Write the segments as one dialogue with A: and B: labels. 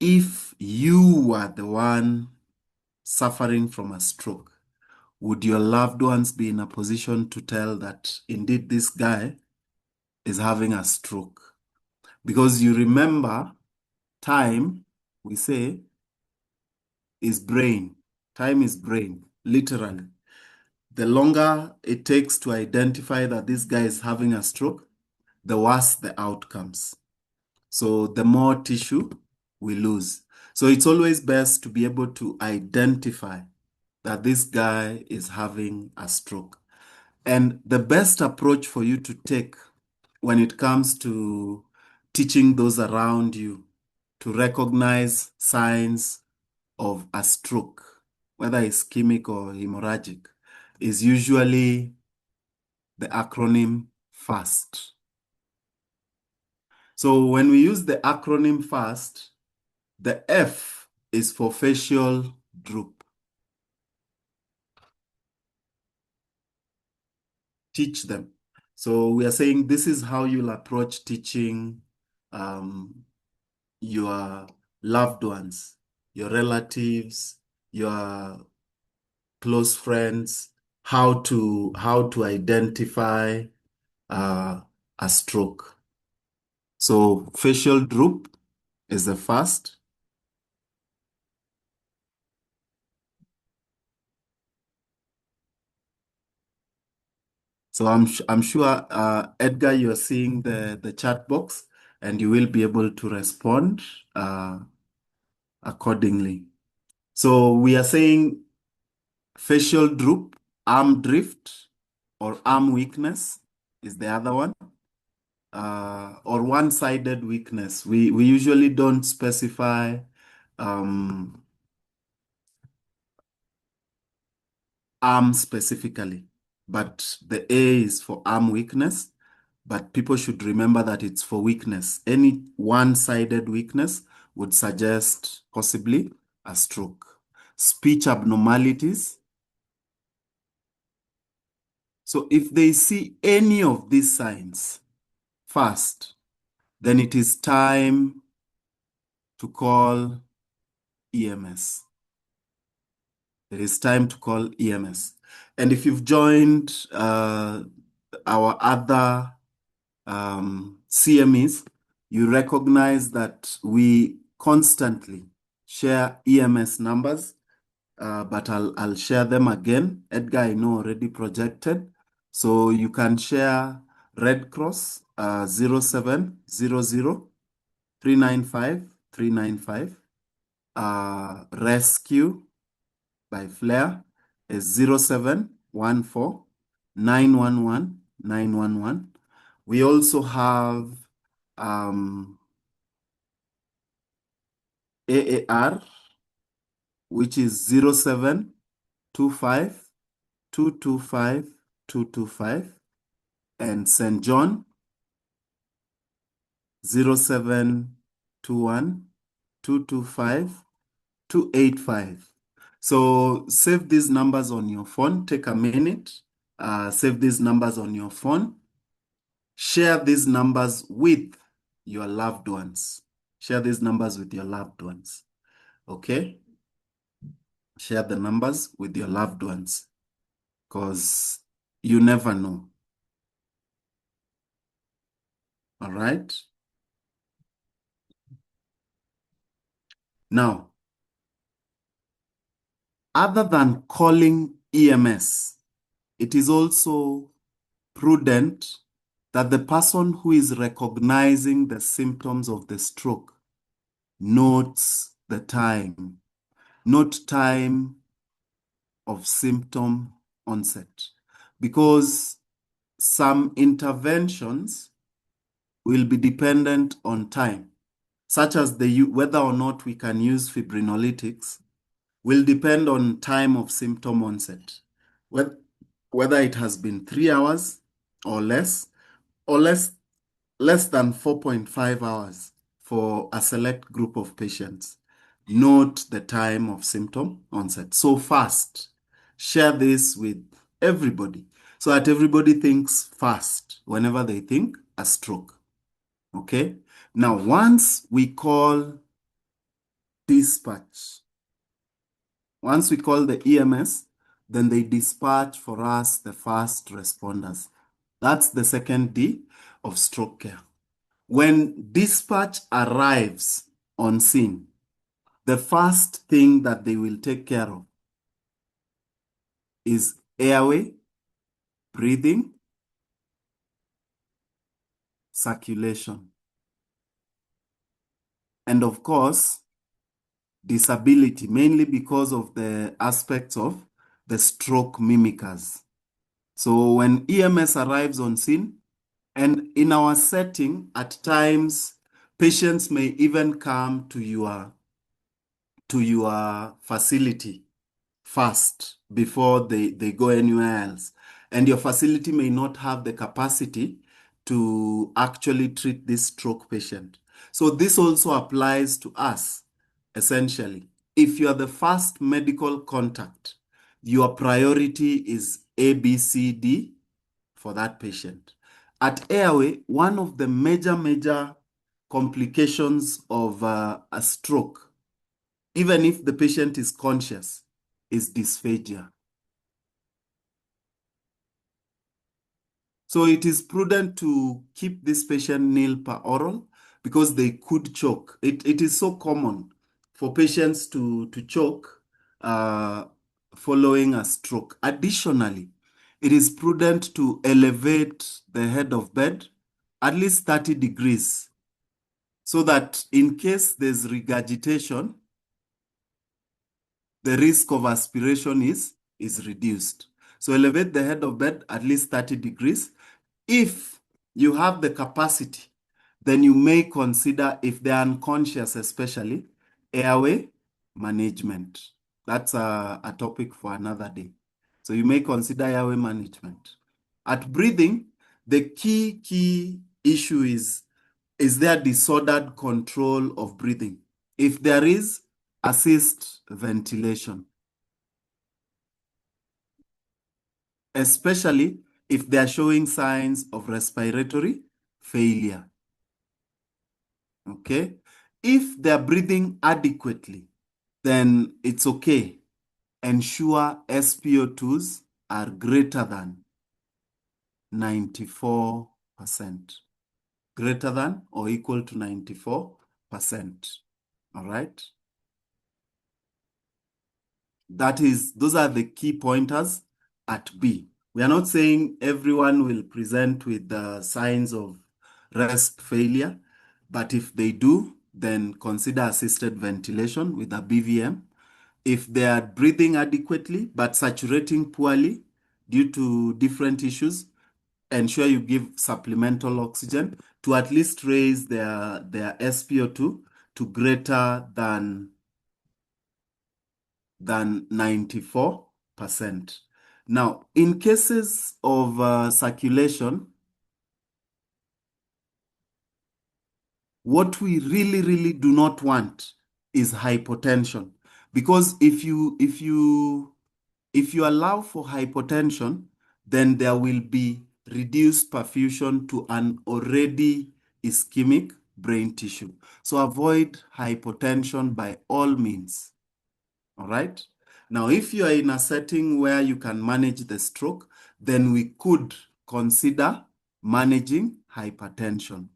A: if you were the one suffering from a stroke, would your loved ones be in a position to tell that indeed this guy is having a stroke? Because you remember, time, we say, is brain. Time is brain, literally. The longer it takes to identify that this guy is having a stroke, the worse the outcomes. So the more tissue we lose. So it's always best to be able to identify that this guy is having a stroke. And the best approach for you to take when it comes to teaching those around you to recognize signs of a stroke, whether ischemic or hemorrhagic, is usually the acronym FAST. So when we use the acronym FAST, the F is for facial droop. Teach them. So we are saying this is how you'll approach teaching your loved ones, your relatives, your close friends, how to identify a stroke. So facial droop is the first. So I'm sure, Edgar, you're seeing the chat box and you will be able to respond accordingly. So we are saying facial droop, arm drift, or arm weakness is the other one, or one-sided weakness. We usually don't specify arm specifically, but the A is for arm weakness. But people should remember that it's for weakness. Any one-sided weakness would suggest possibly a stroke. Speech abnormalities. So if they see any of these signs first, then it is time to call EMS. It is time to call EMS. And if you've joined our other CMEs, you recognize that we constantly share EMS numbers, but I'll share them again. Edgar, I know, already projected. So you can share Red Cross 0700 395 395. Rescue by Flare is 0714 911 911. We also have AAR, which is 0725 225 225, and St. John 0721 225 285. So save these numbers on your phone. Take a minute. Save these numbers on your phone. Share these numbers with your loved ones. Share these numbers with your loved ones. Okay? Share the numbers with your loved ones because you never know. All right? Now, other than calling EMS, it is also prudent that the person who is recognizing the symptoms of the stroke notes the time. Note time of symptom onset, because some interventions will be dependent on time, such as whether or not we can use fibrinolytics will depend on time of symptom onset, whether it has been 3 hours or less than 4.5 hours for a select group of patients. Note the time of symptom onset. So fast. Share this with everybody so that everybody thinks fast whenever they think a stroke. Okay? Now, once we call dispatch. Once we call the EMS, then they dispatch for us the first responders. That's the second D of stroke care. When dispatch arrives on scene, the first thing that they will take care of is airway, breathing, circulation, and of course, disability, mainly because of the aspects of the stroke mimickers. So when EMS arrives on scene, and in our setting, at times, patients may even come to your facility first before they go anywhere else. And your facility may not have the capacity to actually treat this stroke patient. So this also applies to us, essentially. If you are the first medical contact, your priority is A, B, C, D for that patient. At airway, one of the major complications of a stroke, even if the patient is conscious, is dysphagia. So it is prudent to keep this patient nil per oral because they could choke. It is so common for patients to choke following a stroke. Additionally, it is prudent to elevate the head of bed at least 30 degrees so that in case there's regurgitation, the risk of aspiration is reduced. So elevate the head of bed at least 30 degrees. If you have the capacity, then you may consider, if they're unconscious especially, airway management. That's a topic for another day. So you may consider airway management. At breathing, the key issue is there disordered control of breathing? If there is, assist ventilation, especially if they are showing signs of respiratory failure. Okay? If they are breathing adequately, then it's okay. Ensure SpO2s are greater than 94%. Greater than or equal to 94%. All right? Those are the key pointers at B. We are not saying everyone will present with the signs of resp failure, but if they do, then consider assisted ventilation with a BVM. If they are breathing adequately but saturating poorly due to different issues, ensure you give supplemental oxygen to at least raise their SpO2 to greater than 94%. Now, in cases of circulation, what we really do not want is hypotension. Because if you allow for hypotension, then there will be reduced perfusion to an already ischemic brain tissue. So avoid hypotension by all means. All right. Now, if you are in a setting where you can manage the stroke, then we could consider managing hypertension.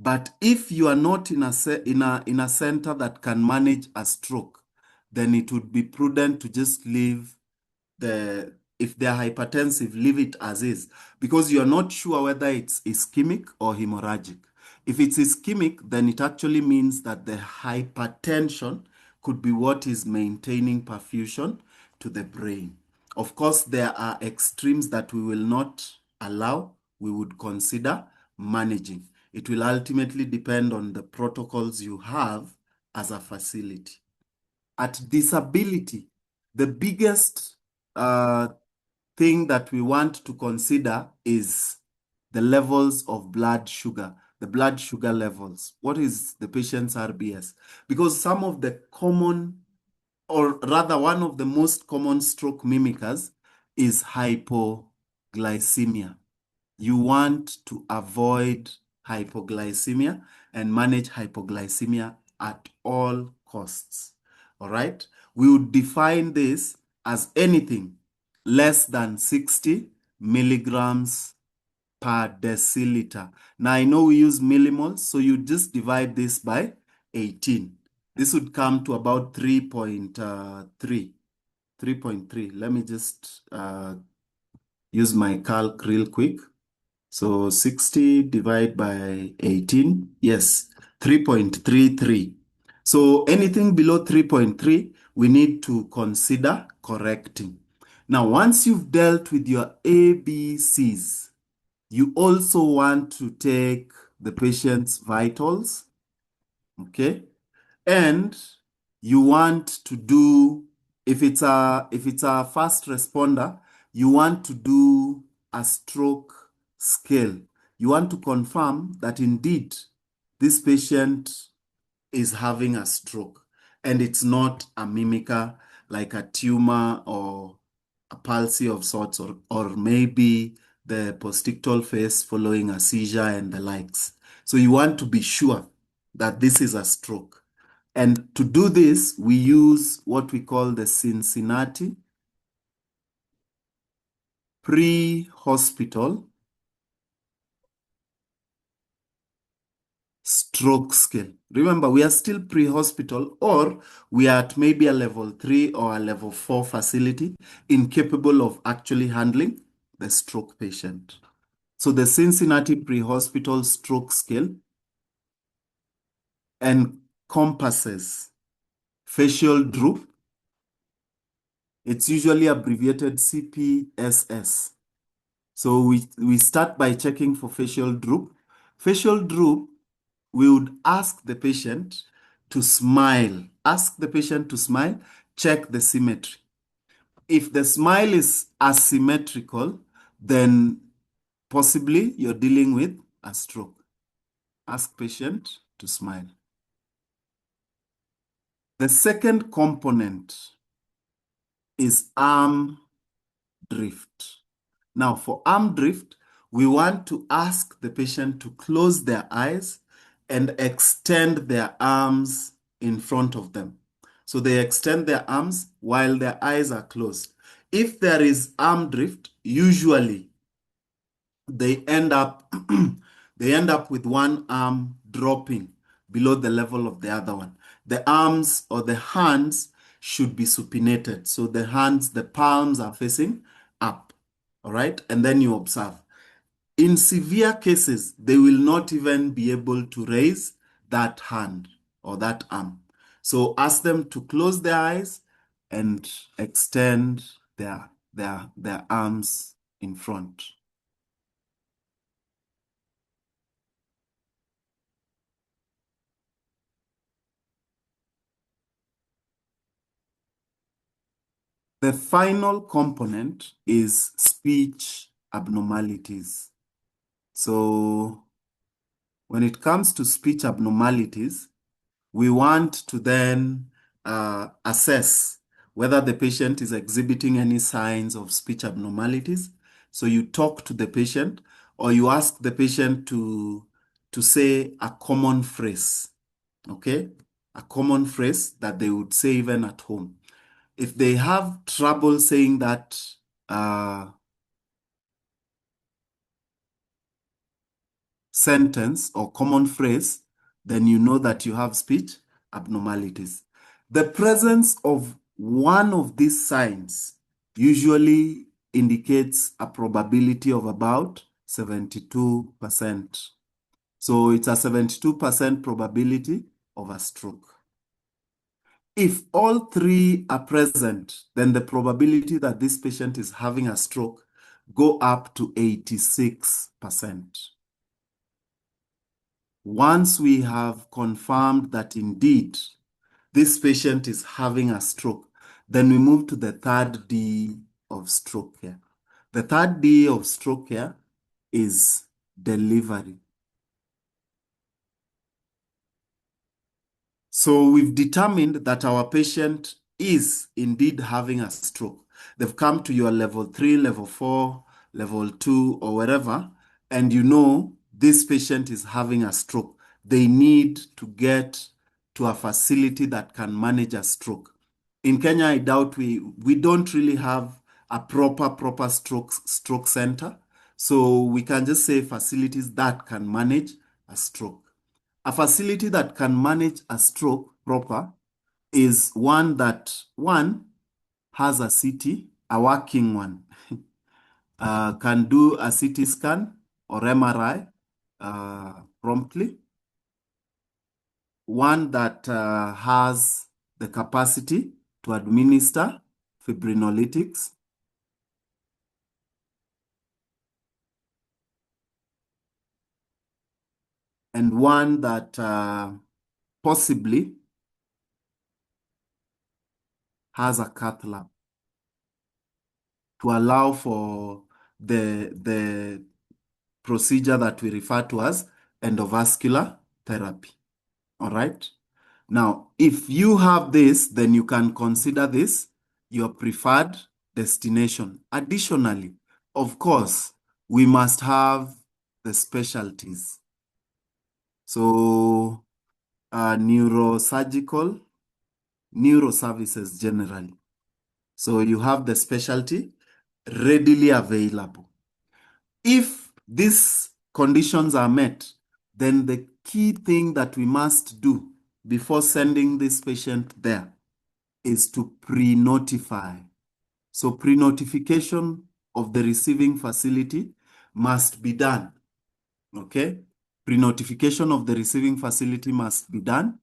A: But if you are not in a center that can manage a stroke, then it would be prudent to just leave if they're hypertensive, leave it as is, because you're not sure whether it's ischemic or hemorrhagic. If it's ischemic, then it actually means that the hypertension could be what is maintaining perfusion to the brain. Of course, there are extremes that we will not allow, we would consider managing. It will ultimately depend on the protocols you have as a facility. At disability, the biggest thing that we want to consider is the levels of blood sugar, the blood sugar levels. What is the patient's RBS? Because some of the common, or rather one of the most common stroke mimickers is hypoglycemia. You want to avoid hypoglycemia and manage hypoglycemia at all costs. All right? We would define this as anything less than 60 milligrams per deciliter. Now, I know we use millimoles, so you just divide this by 18. This would come to about 3.3. 3.3. Let me just use my calc real quick. So 60 divided by 18, yes, 3.33. So anything below 3.3, we need to consider correcting. Now, once you've dealt with your ABCs, you also want to take the patient's vitals, okay? And you want to do, if it's a fast responder, you want to do a stroke scale. You want to confirm that indeed this patient is having a stroke and it's not a mimica like a tumor or a palsy of sorts, or maybe the postictal phase following a seizure and the likes. So you want to be sure that this is a stroke. And to do this, we use what we call the Cincinnati pre-hospital stroke scale. Remember, we are still pre-hospital, or we are at maybe a level 3 or a level 4 facility incapable of actually handling the stroke patient. So the Cincinnati pre-hospital stroke scale encompasses facial droop. It's usually abbreviated CPSS. So we start by checking for facial droop. Facial droop, we would ask the patient to smile. Ask the patient to smile, check the symmetry. If the smile is asymmetrical, then possibly you're dealing with a stroke. Ask patient to smile. The second component is arm drift. Now, for arm drift, we want to ask the patient to close their eyes and extend their arms in front of them. So they extend their arms while their eyes are closed. If there is arm drift, usually they end up they end up with one arm dropping below the level of the other one. The arms or the hands should be supinated. So the hands, the palms are facing up. All right. And then you observe. In severe cases, they will not even be able to raise that hand or that arm. So ask them to close their eyes and extend their arms in front. The final component is speech abnormalities. So when it comes to speech abnormalities, we want to then assess whether the patient is exhibiting any signs of speech abnormalities. So you talk to the patient, or you ask the patient to say a common phrase, okay? A common phrase that they would say even at home. If they have trouble saying that sentence or common phrase, then you know that you have speech abnormalities. The presence of one of these signs usually indicates a probability of about 72%. So it's a 72% probability of a stroke. If all three are present, then the probability that this patient is having a stroke go up to 86%. Once we have confirmed that indeed this patient is having a stroke, then we move to the third D of stroke care. The third D of stroke care is delivery. So we've determined that our patient is indeed having a stroke. They've come to your level 3, level 4, level 2, or wherever, and you know this patient is having a stroke, they need to get to a facility that can manage a stroke. In Kenya, I doubt we don't really have a proper stroke center. So we can just say facilities that can manage a stroke. A facility that can manage a stroke proper is one that, one, has a CT, a working one, can do a CT scan or MRI promptly. One that has the capacity to administer fibrinolytics. And one that possibly has a cath lab to allow for the procedure that we refer to as endovascular therapy. All right. Now, if you have this, then you can consider this your preferred destination. Additionally, of course, we must have the specialties. So, neurosurgical, neuroservices generally. So you have the specialty readily available. If these conditions are met, then the key thing that we must do before sending this patient there is to pre-notify. So pre-notification of the receiving facility must be done, okay? Pre-notification of the receiving facility must be done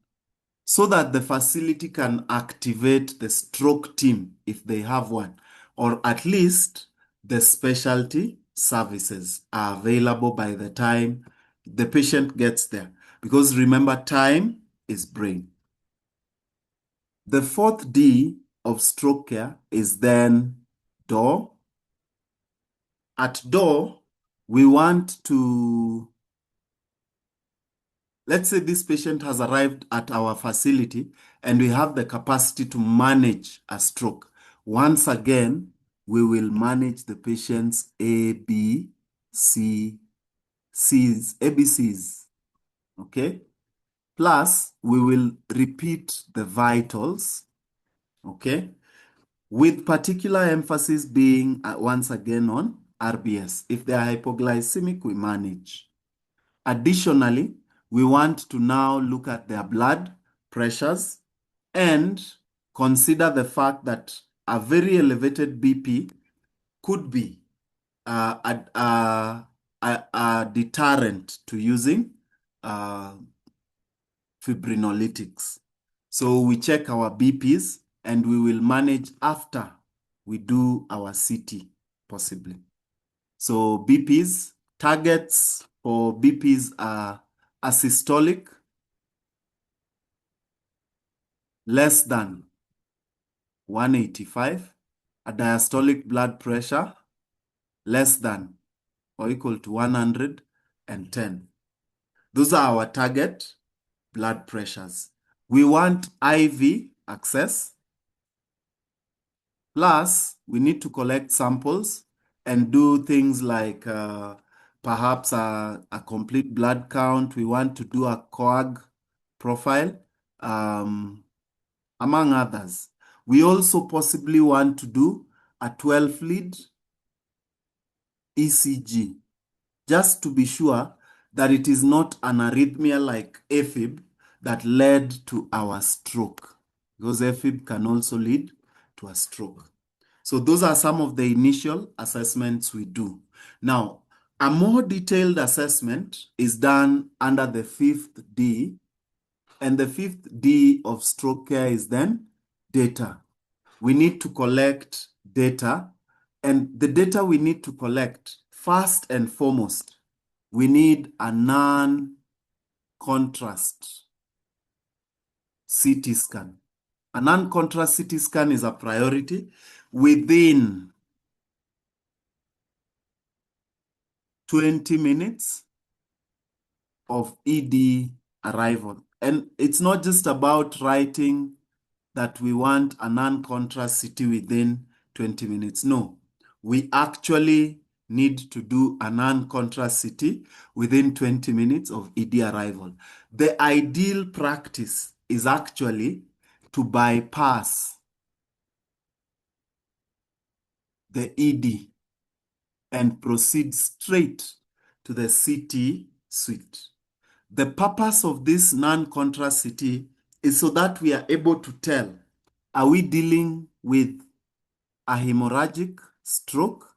A: so that the facility can activate the stroke team if they have one, or at least the specialty services are available by the time the patient gets there. Because remember, time is brain. The fourth D of stroke care is then door. At door, we want to, let's say this patient has arrived at our facility and we have the capacity to manage a stroke. Once again, we will manage the patient's ABCs, okay? Plus, we will repeat the vitals, okay? With particular emphasis being once again on RBS. If they are hypoglycemic, we manage. Additionally, we want to now look at their blood pressures and consider the fact that a very elevated BP could be a deterrent to using fibrinolytics. So we check our BPs and we will manage after we do our CT, possibly. So BPs, targets for BPs are asystolic, less than 185, a diastolic blood pressure, less than or equal to 110. Those are our target blood pressures. We want IV access, plus we need to collect samples and do things like perhaps a complete blood count. We want to do a coag profile, among others. We also possibly want to do a 12-lead ECG, just to be sure that it is not an arrhythmia like AFib that led to our stroke, because AFib can also lead to a stroke. So those are some of the initial assessments we do. Now, a more detailed assessment is done under the 5th D, and the 5th D of stroke care is then data. We need to collect data, and the data we need to collect, first and foremost, we need a non-contrast CT scan. A non-contrast CT scan is a priority within 20 minutes of ED arrival. And it's not just about writing that we want a non-contrast CT within 20 minutes. No, we actually need to do a non-contrast CT within 20 minutes of ED arrival. The ideal practice is actually to bypass the ED and proceed straight to the CT suite. The purpose of this non-contrast CT is so that we are able to tell, are we dealing with a hemorrhagic stroke,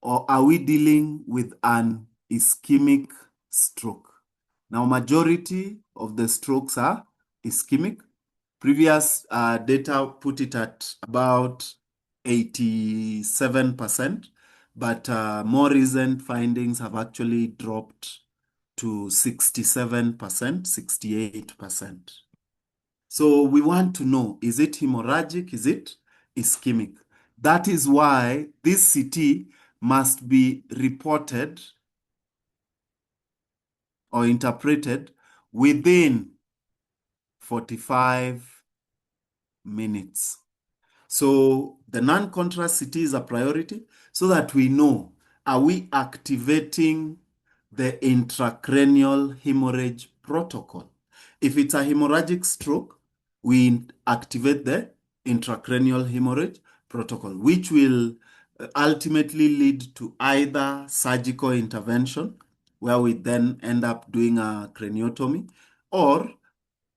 A: or are we dealing with an ischemic stroke? Now, majority of the strokes are ischemic. Previous data put it at about 87%, but more recent findings have actually dropped to 67%, 68%. So we want to know, is it hemorrhagic? Is it ischemic? That is why this CT must be reported or interpreted within 45 minutes. So the non-contrast CT is a priority so that we know, are we activating the intracranial hemorrhage protocol? If it's a hemorrhagic stroke, we activate the intracranial hemorrhage protocol, which will ultimately lead to either surgical intervention, where we then end up doing a craniotomy, or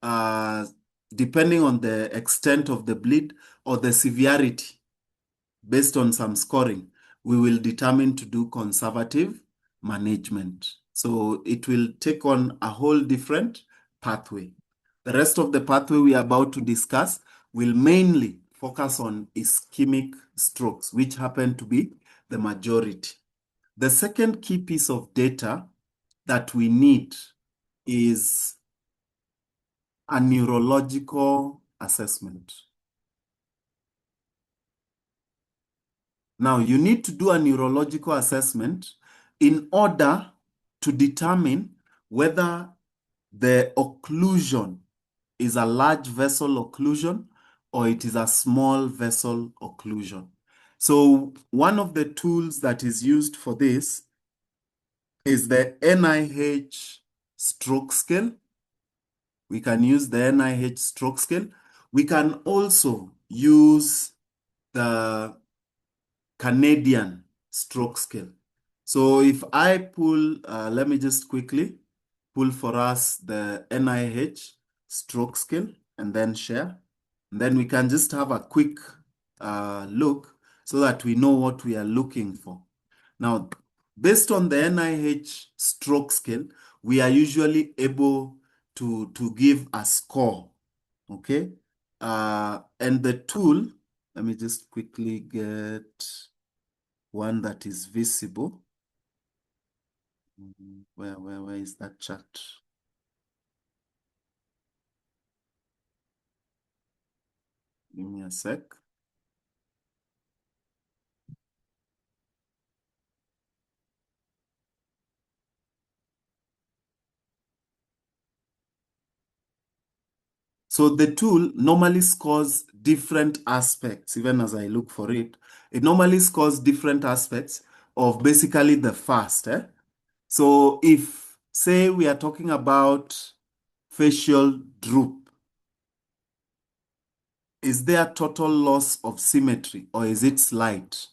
A: uh, depending on the extent of the bleed or the severity, based on some scoring, we will determine to do conservative management. So it will take on a whole different pathway. The rest of the pathway we are about to discuss will mainly focus on ischemic strokes, which happen to be the majority. The second key piece of data that we need is a neurological assessment. Now, you need to do a neurological assessment in order to determine whether the occlusion is a large vessel occlusion or it is a small vessel occlusion. So one of the tools that is used for this is the NIH stroke scale. We can use the NIH stroke scale. We can also use the Canadian stroke scale. So if I pull, let me just quickly pull for us the NIH stroke scale and then share. And then we can just have a quick look so that we know what we are looking for. Now, based on the NIH stroke scale, we are usually able to give a score, okay? And the tool, let me just quickly get one that is visible. Where is that chart? Give me a sec. So the tool normally scores different aspects, even as I look for it. It normally scores different aspects of basically the FAST. So if, say, we are talking about facial droop, is there total loss of symmetry or is it slight?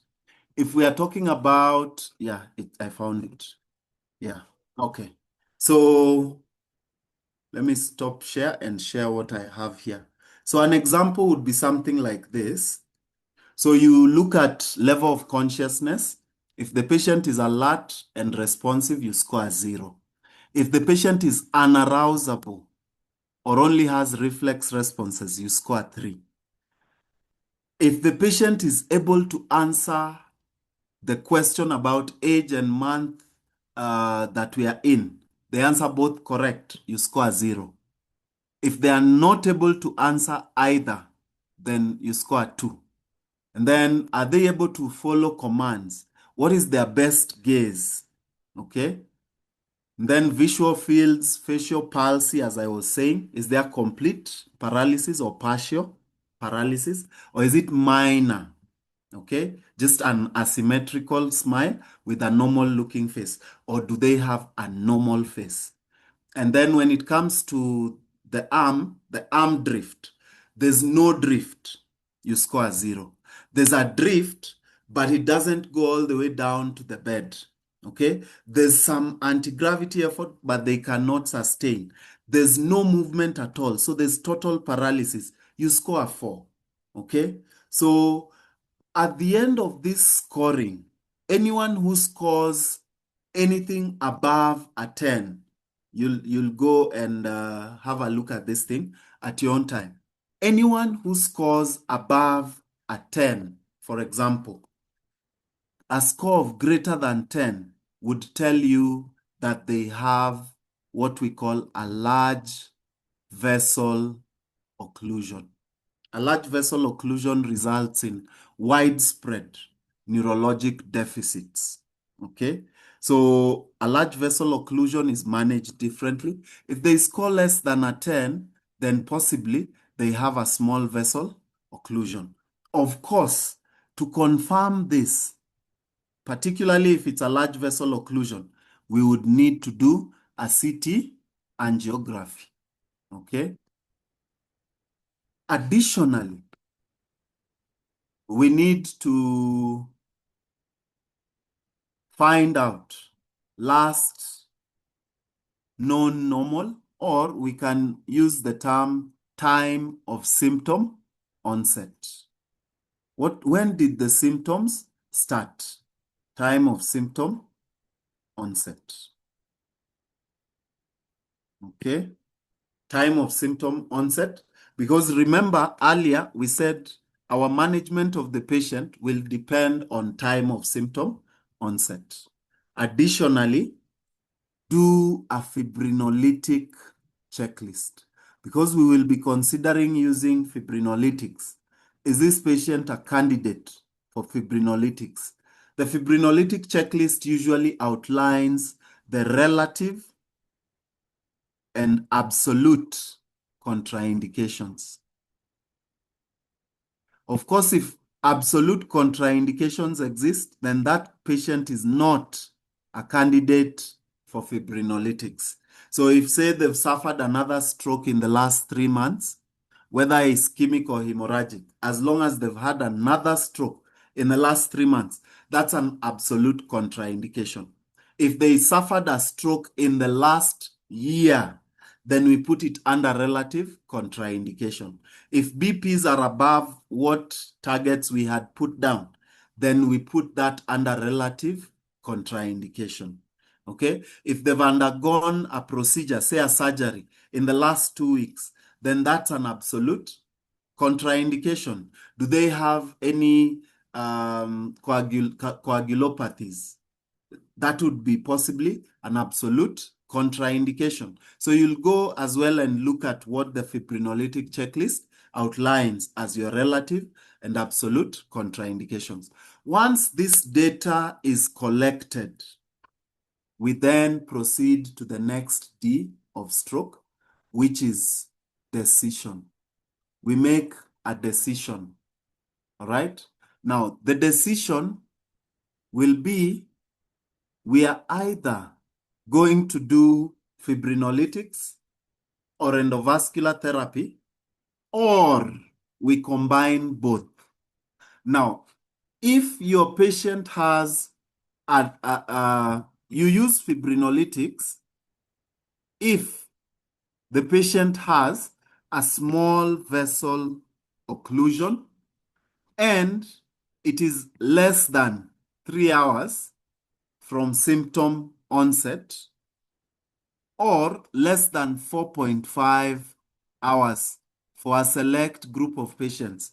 A: If we are talking about, yeah, I found it. Yeah, okay. So let me stop share and share what I have here. So an example would be something like this. So you look at level of consciousness. If the patient is alert and responsive, you score a 0. If the patient is unarousable or only has reflex responses, you score a 3. If the patient is able to answer the question about age and month that we are in, they answer both correct, you score a 0. If they are not able to answer either, then you score a 2. And then, are they able to follow commands? What is their best gaze? Okay. And then visual fields, facial palsy, as I was saying, is there complete paralysis or partial paralysis, or is it minor? Okay, just an asymmetrical smile with a normal looking face, or do they have a normal face? And then when it comes to the arm drift, there's no drift, you score a 0. There's a drift, but it doesn't go all the way down to the bed. Okay, there's some anti-gravity effort, but they cannot sustain. There's no movement at all, so there's total paralysis. You score a 4. Okay, so at the end of this scoring, anyone who scores anything above a 10, you'll go and have a look at this thing at your own time. Anyone who scores above a 10, for example, a score of greater than 10 would tell you that they have what we call a large vessel occlusion. A large vessel occlusion results in widespread neurologic deficits. Okay, so a large vessel occlusion is managed differently. If they score less than a 10, then possibly they have a small vessel occlusion. Of course, to confirm this, particularly if it's a large vessel occlusion, we would need to do a CT angiography. Okay. Additionally, we need to find out last known normal, or we can use the term time of symptom onset. When did the symptoms start? Time of symptom onset. Okay, time of symptom onset, because remember earlier we said our management of the patient will depend on time of symptom onset. Additionally, do a fibrinolytic checklist, because we will be considering using fibrinolytics. Is this patient a candidate for fibrinolytics? The fibrinolytic checklist usually outlines the relative and absolute contraindications. Of course, if absolute contraindications exist, then that patient is not a candidate for fibrinolytics. So if, say, they've suffered another stroke in the last 3 months, whether ischemic or hemorrhagic, as long as they've had another stroke in the last 3 months, that's an absolute contraindication. If they suffered a stroke in the last year, then we put it under relative contraindication. If BPs are above what targets we had put down, then we put that under relative contraindication. Okay? If they've undergone a procedure, say a surgery, in the last 2 weeks, then that's an absolute contraindication. Do they have any coagulopathies? That would be possibly an absolute contraindication. So you'll go as well and look at what the fibrinolytic checklist outlines as your relative and absolute contraindications. Once this data is collected, we then proceed to the next D of stroke, which is decision. We make a decision, all right? Now, the decision will be, we are either going to do fibrinolytics or endovascular therapy, or we combine both. Now, if your patient has you use fibrinolytics if the patient has a small vessel occlusion and it is less than 3 hours from symptom onset, or less than 4.5 hours for a select group of patients.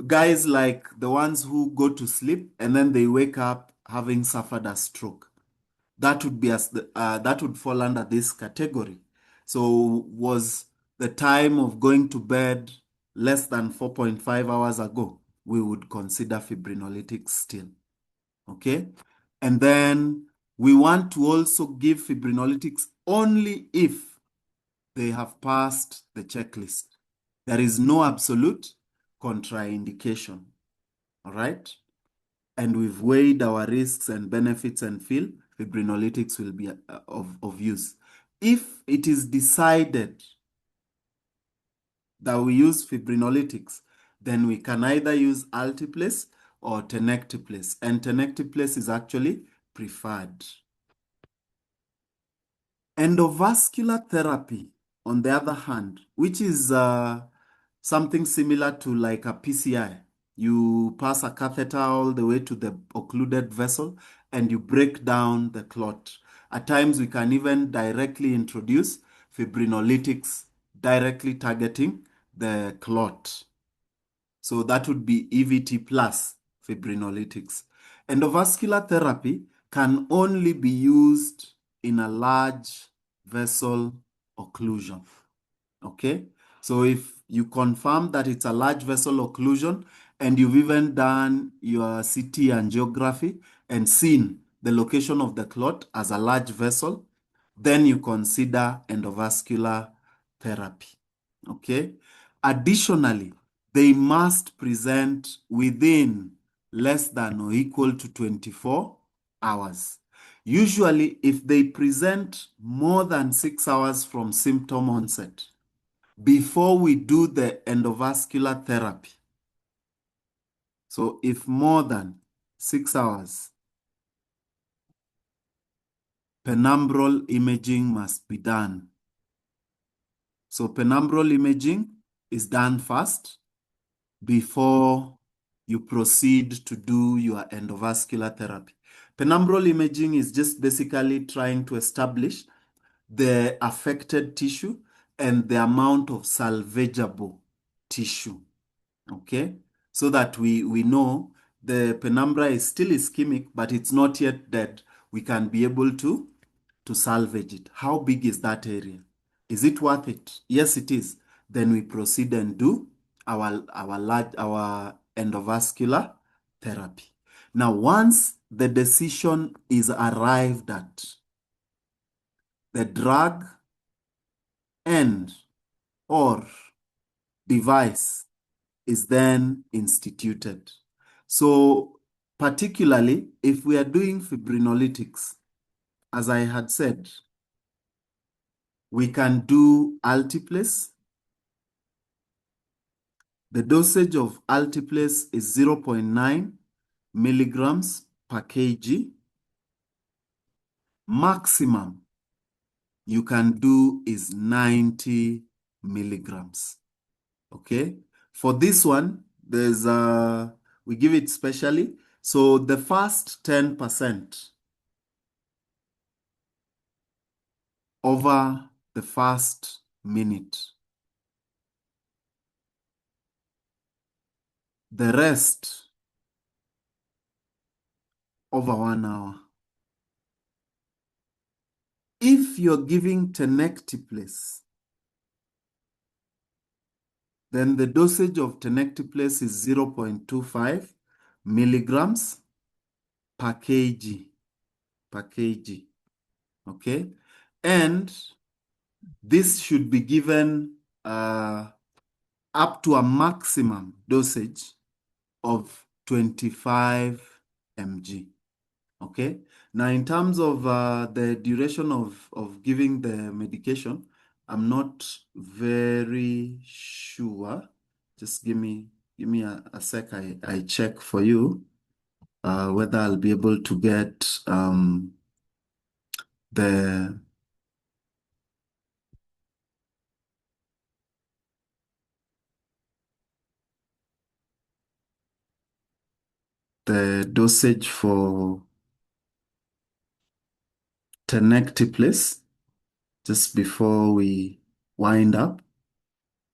A: Guys like the ones who go to sleep and then they wake up having suffered a stroke. That would be that would fall under this category. So was the time of going to bed less than 4.5 hours ago, we would consider fibrinolytics still. Okay? And then we want to also give fibrinolytics only if they have passed the checklist. There is no absolute contraindication. All right? and we've weighed our risks and benefits and feel fibrinolytics will be of use. If it is decided that we use fibrinolytics, then we can either use alteplase or tenecteplase, and tenecteplase is actually preferred. Endovascular therapy, on the other hand, which is something similar to like a PCI. You pass a catheter all the way to the occluded vessel and you break down the clot. At times, we can even directly introduce fibrinolytics directly targeting the clot. So that would be EVT plus fibrinolytics. Endovascular therapy can only be used in a large vessel occlusion. Okay? So if you confirm that it's a large vessel occlusion and you've even done your CT angiography and seen the location of the clot as a large vessel, then you consider endovascular therapy. Okay? Additionally, they must present within less than or equal to 24 hours. Usually, if they present more than 6 hours from symptom onset, before we do the endovascular therapy, so if more than 6 hours, penumbral imaging must be done. So penumbral imaging is done first before you proceed to do your endovascular therapy. Penumbral imaging is just basically trying to establish the affected tissue and the amount of salvageable tissue, okay? So that we know the penumbra is still ischemic, but it's not yet dead. We can be able to salvage it. How big is that area? Is it worth it? Yes, it is. Then we proceed and do our endovascular therapy. Now, once the decision is arrived at, the drug and or device is then instituted. So particularly if we are doing fibrinolytics, as I had said, we can do alteplase. The dosage of alteplase is 0.9 milligrams per kg. Maximum you can do is 90 milligrams. Okay. For this one, we give it specially. So the first 10% over the first minute. The rest over 1 hour. If you're giving tenecteplase, then the dosage of tenecteplase is 0.25 milligrams per kg. Okay? And this should be given up to a maximum dosage of 25 mg. Okay. Now, in terms of the duration of giving the medication, I'm not very sure. Just give me a sec. I check for you whether I'll be able to get the dosage for tenecteplase just before we wind up.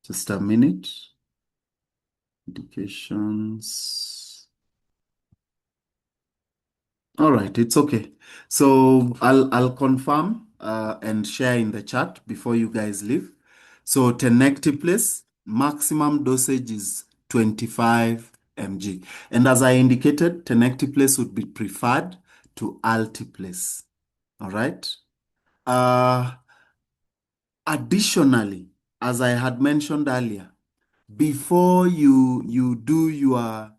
A: Just a minute. Indications. All right, it's okay. So I'll confirm and share in the chat before you guys leave. So tenecteplase maximum dosage is 25 mg, and as I indicated, tenecteplase would be preferred to alteplase. All right. Additionally, as I had mentioned earlier, before you do your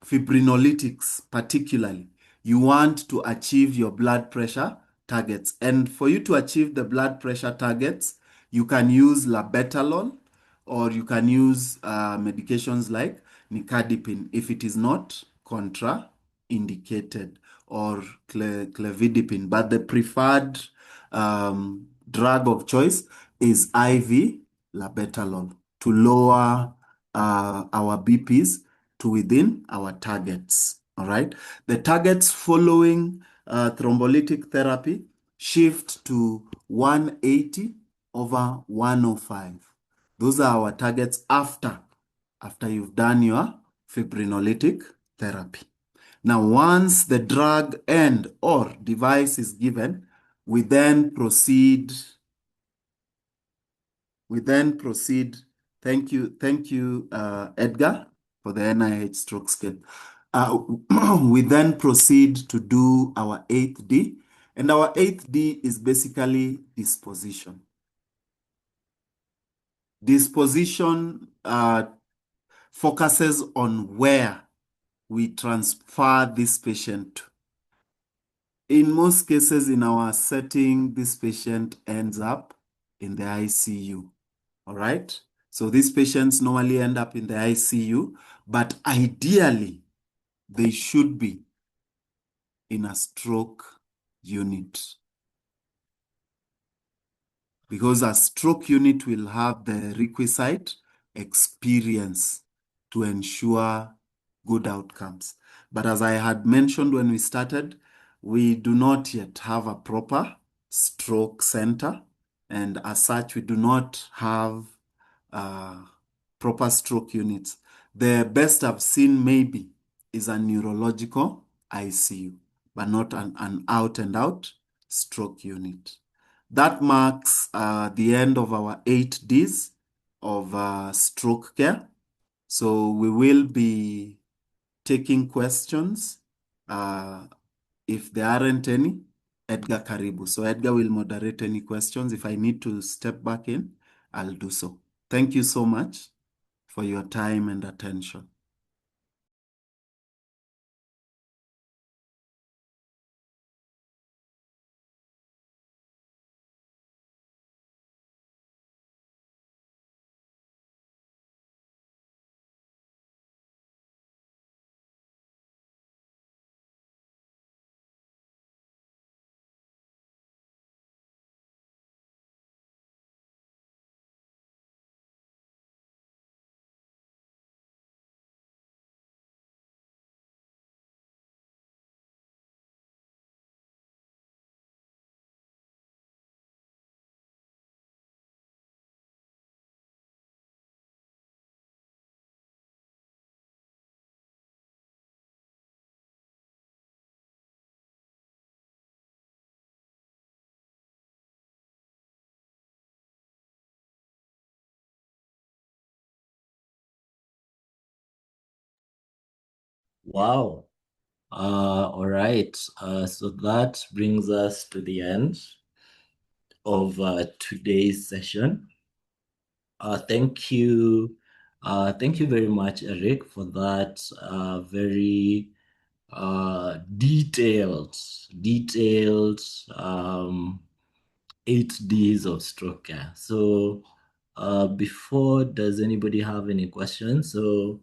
A: fibrinolytics particularly, you want to achieve your blood pressure targets. And for you to achieve the blood pressure targets, you can use labetalol or you can use medications like nicardipine if it is not contraindicated, or clevidipine. But the preferred drug of choice is IV labetalol to lower our BPs to within our targets. All right. The targets following thrombolytic therapy shift to 180 over 105. Those are our targets after you've done your fibrinolytic therapy. Now, once the drug and or device is given, we then proceed. Thank you, Edgar, for the NIH stroke scale. We then proceed to do our 8D, and our 8D is basically disposition. Disposition focuses on where we transfer this patient to. In most cases, in our setting, this patient ends up in the ICU. All right? So these patients normally end up in the ICU, but ideally, they should be in a stroke unit, because a stroke unit will have the requisite experience to ensure good outcomes. But as I had mentioned when we started, we do not yet have a proper stroke center, and as such, we do not have proper stroke units. The best I've seen maybe is a neurological ICU, but not an out-and-out stroke unit. That marks the end of our 8Ds of stroke care. So we will be taking questions. If there aren't any, Edgar Karibu. So Edgar will moderate any questions. If I need to step back in, I'll do so. Thank you so much for your time and attention.
B: Wow. All right. So that brings us to the end of today's session. Thank you. Thank you very much, Eric, for that very detailed 8 days of stroke care. So does anybody have any questions? So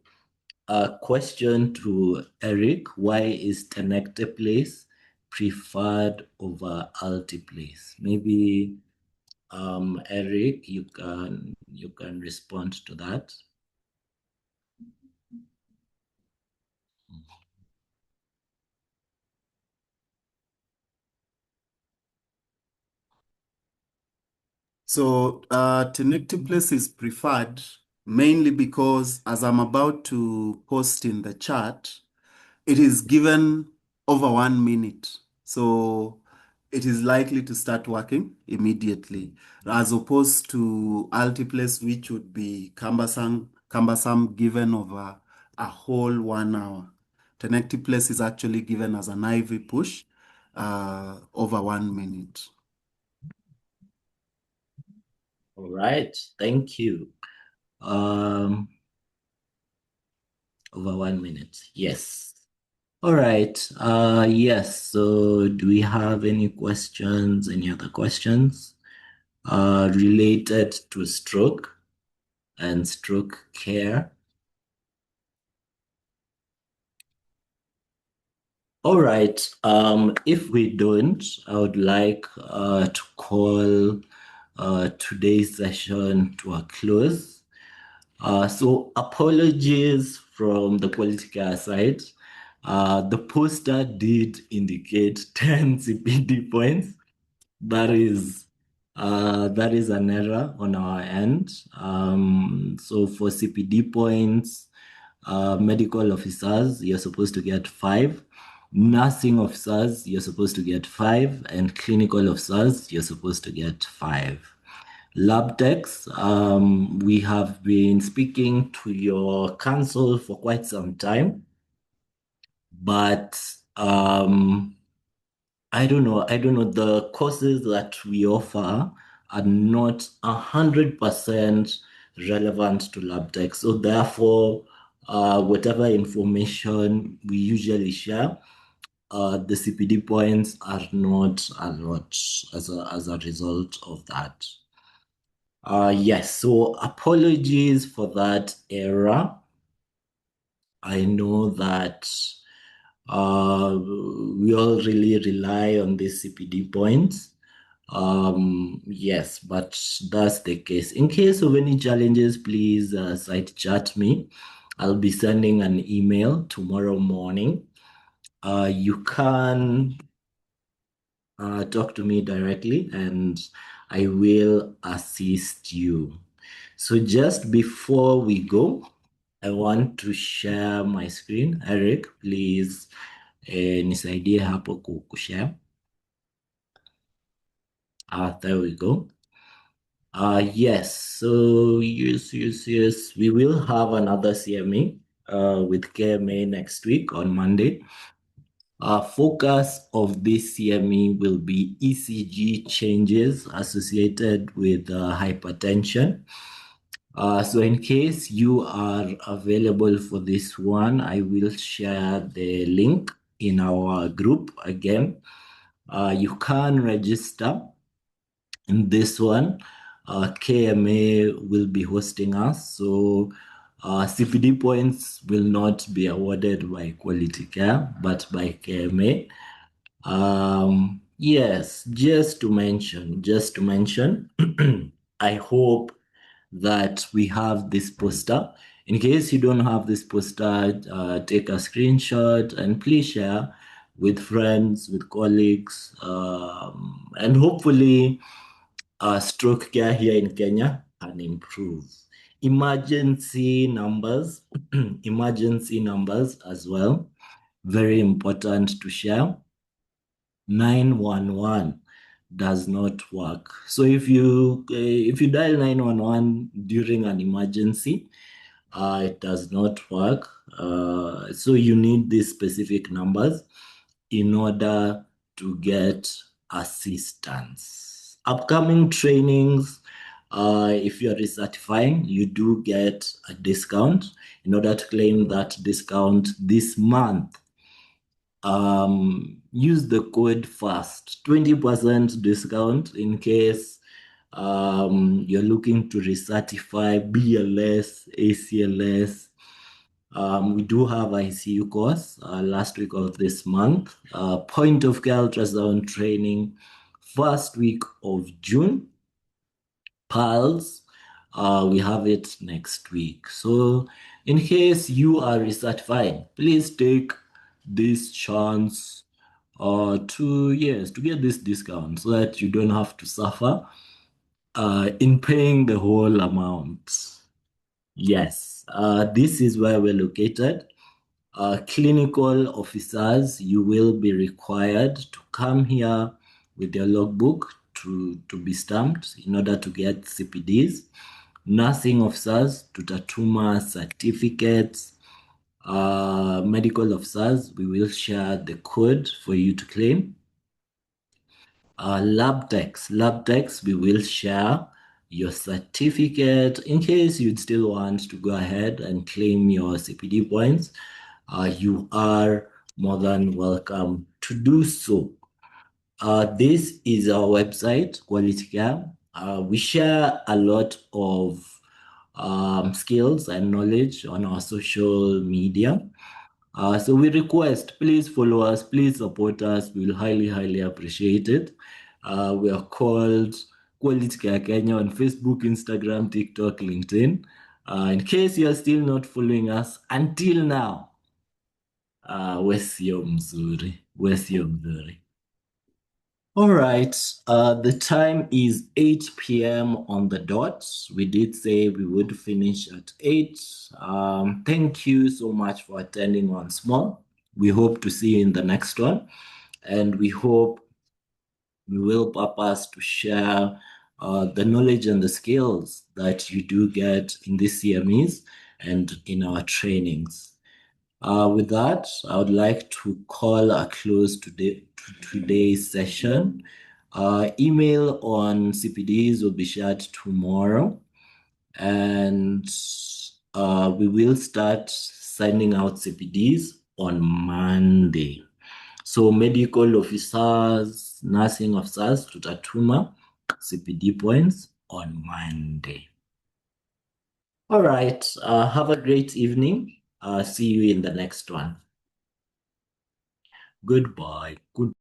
B: a question to Eric: why is tenecteplase preferred over alteplase? Maybe Eric, you can respond to that.
A: So tenecteplase is preferred mainly because, as I'm about to post in the chat, it is given over 1 minute. So it is likely to start working immediately, as opposed to alteplase, which would be cumbersome given over a whole 1 hour. Tenecteplase is actually given as an IV push over 1 minute.
B: All right, thank you. Over 1 minute. Yes. All right. Yes. So do we have any questions? Any other questions related to stroke and stroke care? All right. If we don't, I would like to call today's session to a close. So apologies from the quality care side. The poster did indicate 10 CPD points. That is an error on our end. So for CPD points, medical officers, you're supposed to get 5. Nursing officers, you're supposed to get 5. And clinical officers, you're supposed to get 5. Lab techs, we have been speaking to your council for quite some time, but I don't know. The courses that we offer are not 100% relevant to lab tech. So therefore, whatever information we usually share, the CPD points are not a lot as a result of that. Yes, so apologies for that error. I know that we all really rely on these CPD points. Yes, but that's the case. In case of any challenges, please side chat me. I'll be sending an email tomorrow morning. You can talk to me directly and I will assist you. So just before we go, I want to share my screen. Eric, please nisaidie hapo kushare. There we go. Yes, so yes. We will have another CME with KMA next week on Monday. Focus of this CME will be ECG changes associated with hypertension. So in case you are available for this one, I will share the link in our group again. You can register in this one. KMA will be hosting us, so CPD points will not be awarded by Quality Care, but by KMA. Yes, just to mention, I hope that we have this poster. In case you don't have this poster, take a screenshot and please share with friends, with colleagues, and hopefully stroke care here in Kenya can improve. Emergency numbers, emergency numbers as well, very important to share. 911 does not work. So if you dial 911 during an emergency, it does not work. So you need these specific numbers in order to get assistance. Upcoming trainings, if you're recertifying, you do get a discount. In order to claim that discount this month, use the code FAST, 20% discount in case you're looking to recertify BLS, ACLS. We do have ICU course last week of this month. Point of care ultrasound training, first week of June. PALS, we have it next week. So in case you are recertifying, please take this chance to get this discount so that you don't have to suffer in paying the whole amount. Yes, this is where we're located. Clinical officers, you will be required to come here with your logbook to be stamped in order to get CPDs. Nursing officers, tutatuma certificates. Medical officers, we will share the code for you to claim. Lab techs, we will share your certificate. In case you'd still want to go ahead and claim your CPD points, you are more than welcome to do so. This is our website, Quality Care. We share a lot of skills and knowledge on our social media. So we request, please follow us, please support us. We'll highly appreciate it. We are called Quality Care Kenya on Facebook, Instagram, TikTok, LinkedIn. In case you are still not following us until now, wesio mzuri. All right, the time is 8 p.m. on the dot. We did say we would finish at 8. Thank you so much for attending once more. We hope to see you in the next one. And we hope we will purpose to share the knowledge and the skills that you do get in the CMEs and in our trainings. With that, I would like to call a close to today's session. Email on CPDs will be shared tomorrow, and we will start sending out CPDs on Monday. So medical officers, nursing officers, tutatuma CPD points on Monday. All right, have a great evening. See you in the next one. Goodbye. Good.